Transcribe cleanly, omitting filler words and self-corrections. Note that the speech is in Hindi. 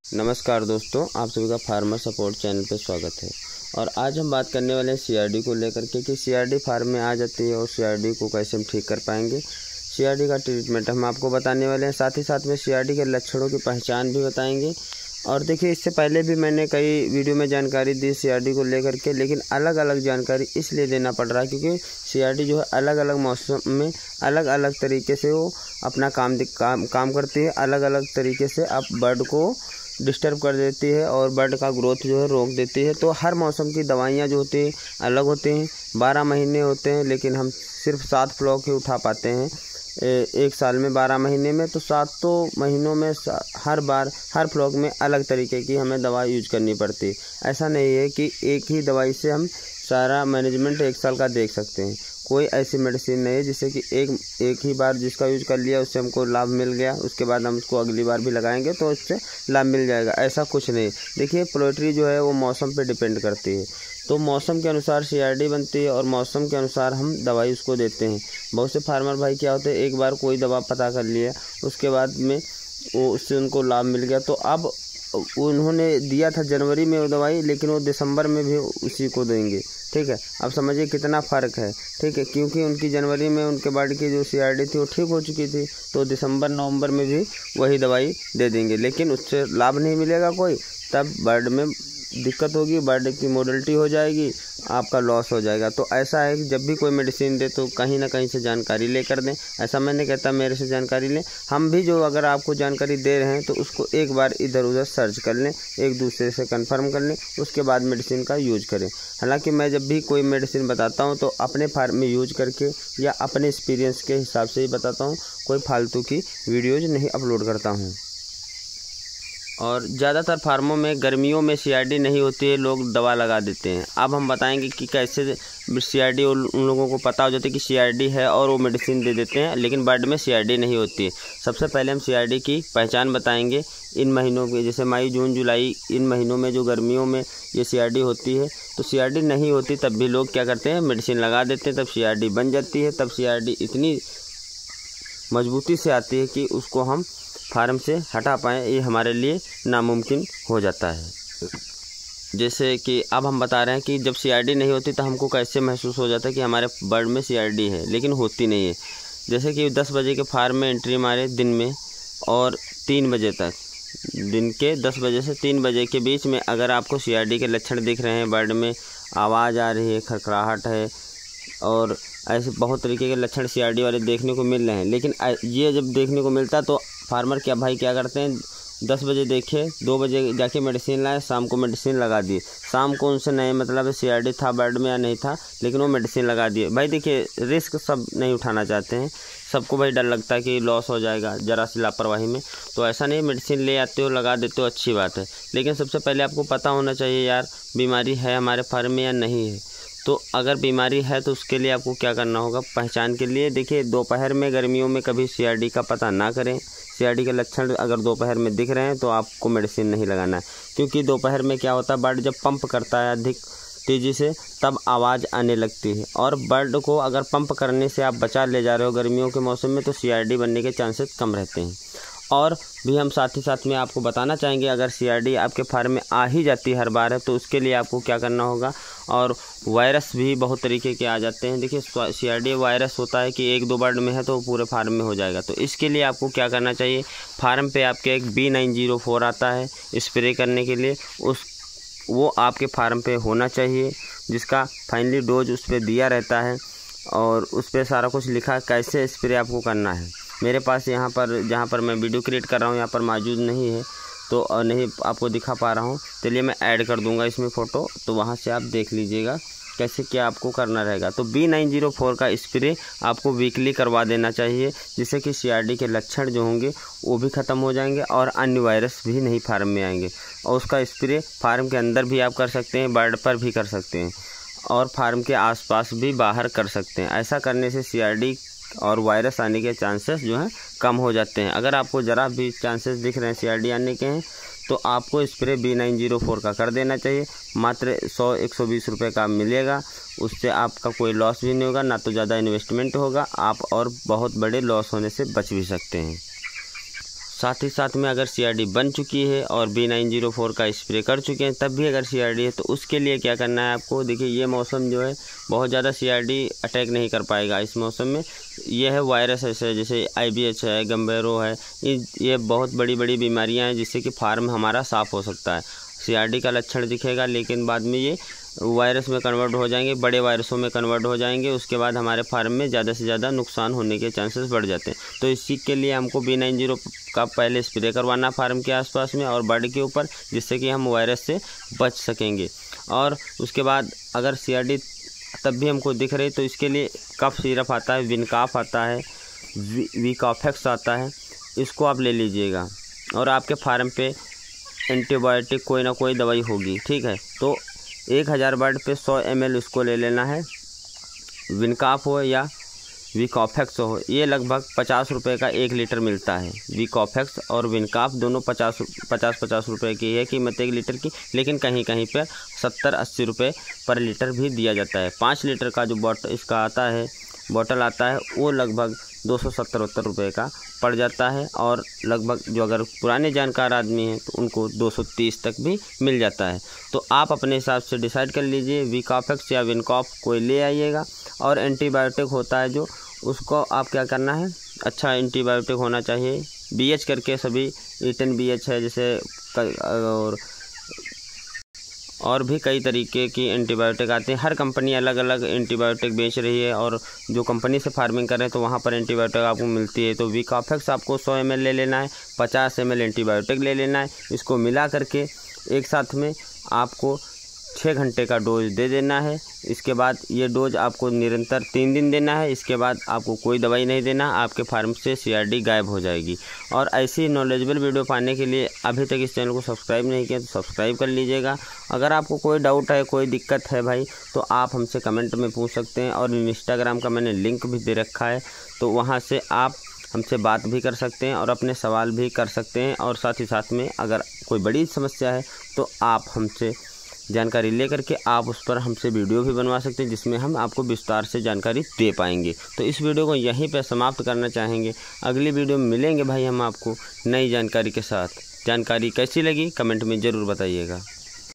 नमस्कार दोस्तों, आप सभी का फार्मर सपोर्ट चैनल पे स्वागत है। और आज हम बात करने वाले हैं सीआरडी को लेकर के कि सीआरडी फार्म में आ जाती है और सीआरडी को कैसे हम ठीक कर पाएंगे। सीआरडी का ट्रीटमेंट हम आपको बताने वाले हैं, साथ ही साथ में सीआरडी के लक्षणों की पहचान भी बताएंगे। और देखिए, इससे पहले भी मैंने कई वीडियो में जानकारी दी सीआरडी को लेकर के, लेकिन अलग अलग जानकारी इसलिए देना पड़ रहा है क्योंकि सीआरडी जो है अलग अलग मौसम में अलग अलग तरीके से वो अपना काम करती है। अलग अलग तरीके से आप बर्ड को डिस्टर्ब कर देती है और बर्ड का ग्रोथ जो है रोक देती है। तो हर मौसम की दवाइयाँ जो होती हैं अलग होती हैं। 12 महीने होते हैं, लेकिन हम सिर्फ 7 फ्लॉक ही उठा पाते हैं एक साल में 12 महीने में। तो 7 महीनों में हर बार हर फ्लॉक में अलग तरीके की हमें दवा यूज करनी पड़ती है। ऐसा नहीं है कि एक ही दवाई से हम सारा मैनेजमेंट एक साल का देख सकते हैं। कोई ऐसी मेडिसिन नहीं है जिससे कि एक ही बार जिसका यूज कर लिया उससे हमको लाभ मिल गया, उसके बाद हम उसको अगली बार भी लगाएंगे तो उससे लाभ मिल जाएगा, ऐसा कुछ नहीं। देखिए, पोल्ट्री जो है वो मौसम पे डिपेंड करती है, तो मौसम के अनुसार सीआरडी बनती है और मौसम के अनुसार हम दवाई उसको देते हैं। बहुत से फार्मर भाई क्या होते हैं, एक बार कोई दवा पता कर लिया, उसके बाद में वो उससे उनको लाभ मिल गया, तो अब उन्होंने दिया था जनवरी में वो दवाई, लेकिन वो दिसंबर में भी उसी को देंगे। ठीक है, अब समझिए कितना फ़र्क है। ठीक है, क्योंकि उनकी जनवरी में उनके बर्ड की जो सीआरडी थी वो ठीक हो चुकी थी, तो दिसंबर नवंबर में भी वही दवाई दे देंगे, लेकिन उससे लाभ नहीं मिलेगा कोई। तब बर्ड में दिक्कत होगी, बर्ड की मोर्टेलिटी हो जाएगी, आपका लॉस हो जाएगा। तो ऐसा है कि जब भी कोई मेडिसिन दे तो कहीं ना कहीं से जानकारी लेकर दें। ऐसा मैं नहीं कहता मेरे से जानकारी लें, हम भी जो अगर आपको जानकारी दे रहे हैं तो उसको एक बार इधर उधर सर्च कर लें, एक दूसरे से कंफर्म कर लें, उसके बाद मेडिसिन का यूज करें। हालांकि मैं जब भी कोई मेडिसिन बताता हूं तो अपने फार्म में यूज करके या अपने एक्सपीरियंस के हिसाब से ही बताता हूँ, कोई फालतू की वीडियोज़ नहीं अपलोड करता हूँ। और ज़्यादातर फार्मों में गर्मियों में सीआरडी नहीं होती है, लोग दवा लगा देते हैं। अब हम बताएंगे कि कैसे सीआरडी उन लोगों को पता हो जाती है कि सीआरडी है और वो मेडिसिन दे देते हैं, लेकिन बर्ड में सीआरडी नहीं होती है। सबसे पहले हम सीआरडी की पहचान बताएंगे। इन महीनों में जैसे मई जून जुलाई, इन महीनों में जो गर्मियों में ये सीआरडी होती है, तो सीआरडी नहीं होती तब भी लोग क्या करते हैं, मेडिसिन लगा देते हैं, तब सीआरडी बन जाती है। तब सीआरडी इतनी मजबूती से आती है कि उसको हम फार्म से हटा पाएँ, ये हमारे लिए नामुमकिन हो जाता है। जैसे कि अब हम बता रहे हैं कि जब सीआरडी नहीं होती तो हमको कैसे महसूस हो जाता है कि हमारे बर्ड में सीआरडी है, लेकिन होती नहीं है। जैसे कि 10 बजे के फार्म में एंट्री मारे दिन में और 3 बजे तक, दिन के 10 बजे से 3 बजे के बीच में अगर आपको सीआरडी के लक्षण दिख रहे हैं, बर्ड में आवाज़ आ रही है, खड़खड़ाहट है और ऐसे बहुत तरीके के लक्षण सीआरडी वाले देखने को मिल रहे हैं, लेकिन ये जब देखने को मिलता है तो फार्मर क्या करते हैं, 10 बजे देखे, 2 बजे जाके मेडिसिन लाए, शाम को मेडिसिन लगा दिए। शाम को उनसे नहीं मतलब सीआरडी था बर्ड में या नहीं था, लेकिन वो मेडिसिन लगा दिए। भाई देखिए, रिस्क सब नहीं उठाना चाहते हैं, सबको भाई डर लगता है कि लॉस हो जाएगा ज़रा सी लापरवाही में। तो ऐसा नहीं, मेडिसिन ले आते हो लगा देते हो, अच्छी बात है, लेकिन सबसे पहले आपको पता होना चाहिए यार बीमारी है हमारे फार्म में या नहीं है। तो अगर बीमारी है तो उसके लिए आपको क्या करना होगा, पहचान के लिए देखिए, दोपहर में गर्मियों में कभी सीआरडी का पता ना करें। सीआरडी के लक्षण अगर दोपहर में दिख रहे हैं तो आपको मेडिसिन नहीं लगाना है, क्योंकि दोपहर में क्या होता है, बर्ड जब पंप करता है अधिक तेज़ी से तब आवाज़ आने लगती है, और बर्ड को अगर पंप करने से आप बचा ले जा रहे हो गर्मियों के मौसम में तो सीआरडी बनने के चांसेस कम रहते हैं। और भी हम साथ ही साथ में आपको बताना चाहेंगे, अगर सीआरडी आपके फार्म में आ ही जाती है हर बार है तो उसके लिए आपको क्या करना होगा। और वायरस भी बहुत तरीके के आ जाते हैं। देखिए, सीआरडी वायरस होता है कि 1-2 बर्ड में है तो पूरे फार्म में हो जाएगा। तो इसके लिए आपको क्या करना चाहिए, फार्म पे आपके एक B904 आता है स्प्रे करने के लिए, वो आपके फार्म पे होना चाहिए, जिसका फाइनली डोज उस पर दिया रहता है और उस पर सारा कुछ लिखा कैसे स्प्रे आपको करना है। मेरे पास यहाँ पर जहाँ पर मैं वीडियो क्रिएट कर रहा हूँ यहाँ पर मौजूद नहीं है, तो नहीं आपको दिखा पा रहा हूँ, चलिए मैं ऐड कर दूँगा इसमें फ़ोटो, तो वहाँ से आप देख लीजिएगा कैसे क्या आपको करना रहेगा। तो B904 का स्प्रे आपको वीकली करवा देना चाहिए, जिससे कि सीआरडी के लक्षण जो होंगे वो भी ख़त्म हो जाएंगे और अन्य वायरस भी नहीं फार्म में आएंगे। और उसका स्प्रे फार्म के अंदर भी आप कर सकते हैं, बर्ड पर भी कर सकते हैं और फार्म के आसपास भी बाहर कर सकते हैं। ऐसा करने से सीआरडी और वायरस आने के चांसेस जो हैं कम हो जाते हैं। अगर आपको ज़रा भी चांसेस दिख रहे हैं सीआरडी आने के हैं तो आपको स्प्रे B904 का कर देना चाहिए। मात्र 100-120 रुपये का मिलेगा, उससे आपका कोई लॉस भी नहीं होगा, ना तो ज़्यादा इन्वेस्टमेंट होगा, आप और बहुत बड़े लॉस होने से बच भी सकते हैं। साथ ही साथ में अगर CRD बन चुकी है और B904 का स्प्रे कर चुके हैं तब भी अगर CRD है तो उसके लिए क्या करना है आपको। देखिए ये मौसम जो है बहुत ज़्यादा CRD अटैक नहीं कर पाएगा इस मौसम में। ये है वायरस ऐसे जैसे IBH है, गम्बेरो है, ये बहुत बड़ी बड़ी बीमारियां हैं जिससे कि फार्म हमारा साफ़ हो सकता है। CRD का लक्षण दिखेगा लेकिन बाद में ये वायरस में कन्वर्ट हो जाएंगे, बड़े वायरसों में कन्वर्ट हो जाएंगे। उसके बाद हमारे फार्म में ज़्यादा से ज़्यादा नुकसान होने के चांसेस बढ़ जाते हैं। तो इसी के लिए हमको B90 का पहले स्प्रे करवाना फार्म के आसपास में और बर्ड के ऊपर, जिससे कि हम वायरस से बच सकेंगे। और उसके बाद अगर CRD तब भी हमको दिख रही तो इसके लिए कफ सिरप आता है, विनकाफ आता है, वीकॉफेक्स आता है, इसको आप ले लीजिएगा। और आपके फार्म पे एंटीबायोटिक कोई ना कोई दवाई होगी, ठीक है। तो 1000 बर्ड पे 100 ml उसको ले लेना है। विनकाफ हो या वीकॉफेक्स हो, ये लगभग 50 रुपये का 1 लीटर मिलता है। वीकॉफेक्स और विनकाफ दोनों 50 रुपये की है कीमत 1 लीटर की, लेकिन कहीं कहीं पर 70-80 रुपये पर लीटर भी दिया जाता है। 5 लीटर का जो बॉटल आता है वो लगभग 270-280 रुपये का पड़ जाता है। और लगभग जो अगर पुराने जानकार आदमी हैं तो उनको 230 तक भी मिल जाता है। तो आप अपने हिसाब से डिसाइड कर लीजिए, वीकॉफेक्स या विनकॉफ कोई ले आइएगा। और एंटीबायोटिक होता है जो, उसको आप क्या करना है, अच्छा एंटीबायोटिक होना चाहिए। BH करके सभी ईटन BH है जैसे, और भी कई तरीके की एंटीबायोटिक आते हैं। हर कंपनी अलग अलग एंटीबायोटिक बेच रही है और जो कंपनी से फार्मिंग कर रहे हैं तो वहाँ पर एंटीबायोटिक आपको मिलती है। तो वीकॉफेक्स आपको 100 ml ले लेना है, 50 ml एंटीबायोटिक ले लेना है। इसको मिला करके एक साथ में आपको 6 घंटे का डोज दे देना है। इसके बाद ये डोज आपको निरंतर 3 दिन देना है। इसके बाद आपको कोई दवाई नहीं देना, आपके फार्म से CRD गायब हो जाएगी। और ऐसी नॉलेजेबल वीडियो पाने के लिए अभी तक इस चैनल को सब्सक्राइब नहीं किया तो सब्सक्राइब कर लीजिएगा। अगर आपको कोई डाउट है, कोई दिक्कत है भाई, तो आप हमसे कमेंट में पूछ सकते हैं। और इंस्टाग्राम का मैंने लिंक भी दे रखा है, तो वहाँ से आप हमसे बात भी कर सकते हैं और अपने सवाल भी कर सकते हैं। और साथ ही साथ में अगर कोई बड़ी समस्या है तो आप हमसे जानकारी लेकर के आप उस पर हमसे वीडियो भी बनवा सकते हैं, जिसमें हम आपको विस्तार से जानकारी दे पाएंगे। तो इस वीडियो को यहीं पे समाप्त करना चाहेंगे। अगली वीडियो में मिलेंगे भाई हम आपको नई जानकारी के साथ। जानकारी कैसी लगी कमेंट में ज़रूर बताइएगा।